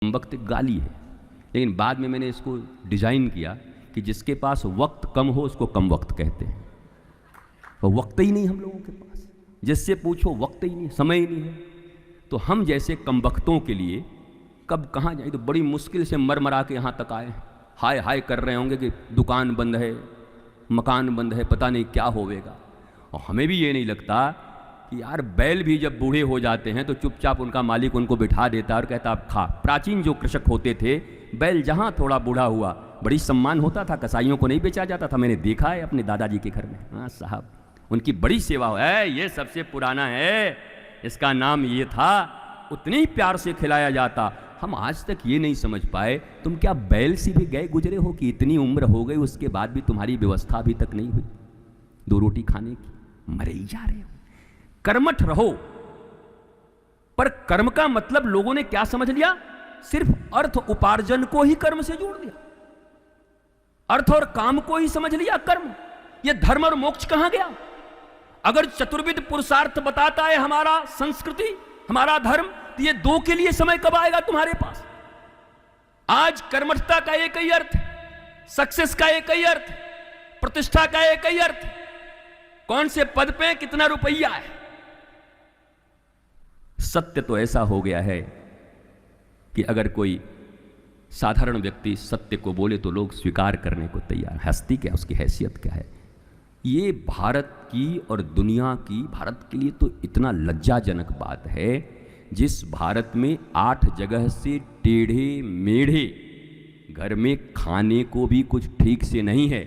वक्त गाली है, लेकिन बाद में मैंने इसको डिजाइन किया कि जिसके पास वक्त कम हो उसको कम वक्त कहते हैं। तो वक्त ही नहीं हम लोगों के पास, जिससे पूछो वक्त ही नहीं, समय ही नहीं है। तो हम जैसे कम वक्तों के लिए कब कहाँ जाए, तो बड़ी मुश्किल से मर मरा के यहाँ तक आए। हाय हाय कर रहे होंगे कि दुकान बंद है, मकान बंद है, पता नहीं क्या होवेगा। और हमें भी ये नहीं लगता कि यार बैल भी जब बूढ़े हो जाते हैं तो चुपचाप उनका मालिक उनको बिठा देता और कहता आप खा। प्राचीन जो कृषक होते थे, बैल जहाँ थोड़ा बूढ़ा हुआ बड़ी सम्मान होता था, कसाईयों को नहीं बेचा जाता था। मैंने देखा है अपने दादाजी के घर में। हाँ साहब, उनकी बड़ी सेवा है। ये सबसे पुराना है, इसका नाम ये था, उतनी प्यार से खिलाया जाता। हम आज तक ये नहीं समझ पाए, तुम क्या बैल से भी गए गुजरे हो कि इतनी उम्र हो गई उसके बाद भी तुम्हारी व्यवस्था अभी तक नहीं हुई दो रोटी खाने की, मरे ही जा रहे हो। कर्मठ रहो, पर कर्म का मतलब लोगों ने क्या समझ लिया, सिर्फ अर्थ उपार्जन को ही कर्म से जोड़ दिया, अर्थ और काम को ही समझ लिया कर्म। ये धर्म और मोक्ष कहां गया? अगर चतुर्विध पुरुषार्थ बताता है हमारा संस्कृति, हमारा धर्म, तो ये दो के लिए समय कब आएगा तुम्हारे पास? आज कर्मठता का एक ही अर्थ, सक्सेस का एक ही अर्थ, प्रतिष्ठा का एक ही अर्थ, कौन से पद पे कितना रुपया है। सत्य तो ऐसा हो गया है कि अगर कोई साधारण व्यक्ति सत्य को बोले तो लोग स्वीकार करने को तैयार। हस्ती क्या, उसकी हैसियत क्या है? ये भारत की और दुनिया की, भारत के लिए तो इतना लज्जाजनक बात है, जिस भारत में 8 जगह से टेढ़े मेढ़े घर में खाने को भी कुछ ठीक से नहीं है,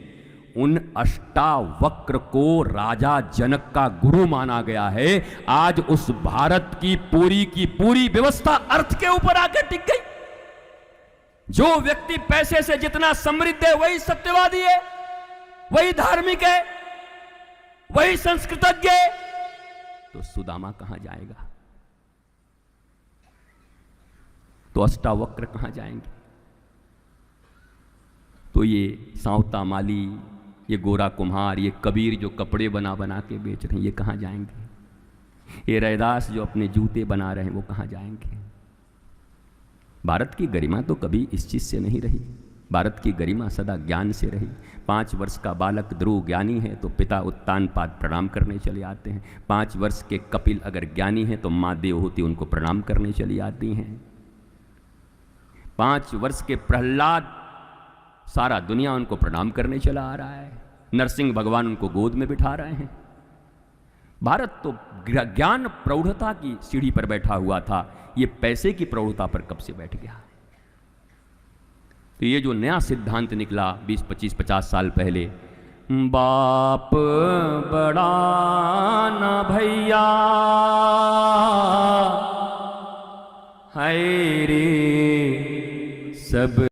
उन अष्टावक्र को राजा जनक का गुरु माना गया है। आज उस भारत की पूरी व्यवस्था अर्थ के ऊपर आकर टिक गई। जो व्यक्ति पैसे से जितना समृद्ध है वही सत्यवादी है, वही धार्मिक है, वही संस्कृतज्ञ है। तो सुदामा कहां जाएगा? तो अष्टावक्र कहां जाएंगे? तो ये सांवता माली, ये गोरा कुम्हार, ये कबीर जो कपड़े बना बना के बेच रहे हैं, ये कहां जाएंगे? ये रैदास जो अपने जूते बना रहे हैं, वो कहां जाएंगे? भारत की गरिमा तो कभी इस चीज से नहीं रही। भारत की गरिमा सदा ज्ञान से रही। 5 वर्ष का बालक ध्रुव ज्ञानी है तो पिता उत्तानपाद प्रणाम करने चले आते हैं। 5 वर्ष के कपिल अगर ज्ञानी है तो माँ देवहूति उनको प्रणाम करने चली आती हैं। 5 वर्ष के प्रहलाद, सारा दुनिया उनको प्रणाम करने चला आ रहा है। नरसिंह भगवान उनको गोद में बिठा रहे हैं। भारत तो ज्ञान प्रौढ़ता की सीढ़ी पर बैठा हुआ था, ये पैसे की प्रौढ़ता पर कब से बैठ गया? तो ये जो नया सिद्धांत निकला 20, 25, 50 साल पहले, बाप बड़ा ना भैया है रे सब